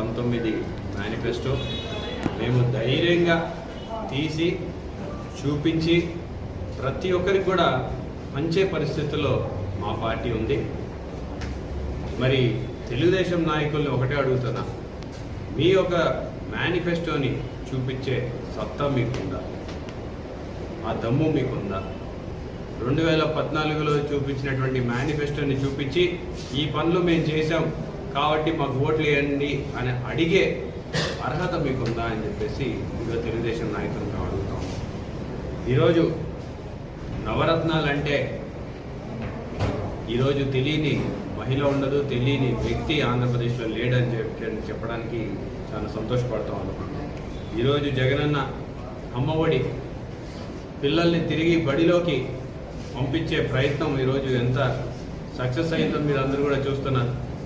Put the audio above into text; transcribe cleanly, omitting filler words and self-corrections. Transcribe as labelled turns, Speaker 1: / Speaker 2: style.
Speaker 1: 2019 manifesto మేము ధైర్యంగా తీసి చూపించి ప్రతి ఒక్కరికి కూడా పంచే పరిస్థితుల్లో మా పార్టీ ఉంది. మరి తెలుగుదేశం నాయకుల్ని ఒకటే అడుగుతున్నా, మీ యొక్క మేనిఫెస్టోని చూపించే సత్తా మీకుందా? ఆ దమ్ము మీకుందా? 2014లో చూపించినటువంటి మేనిఫెస్టోని చూపించి ఈ పనులు మేము చేశాం కాబట్టి మాకు ఓట్లు వేయండి అని అడిగే అర్హత మీకుందా అని చెప్పేసి ఈరోజు తెలుగుదేశం నాయకులను అడుగుతాం. ఈరోజు నవరత్నాలు అంటే ఈరోజు తెలియని మహిళ ఉండదు, తెలియని వ్యక్తి ఆంధ్రప్రదేశ్లో లేడని చెప్పడానికి చాలా సంతోషపడతాం అనుకుంటున్నాం. ఈరోజు జగనన్న అమ్మఒడి పిల్లల్ని తిరిగి బడిలోకి పంపించే ప్రయత్నం ఈరోజు ఎంత సక్సెస్ అయిందో మీరు అందరూ కూడా చూస్తున్నారు.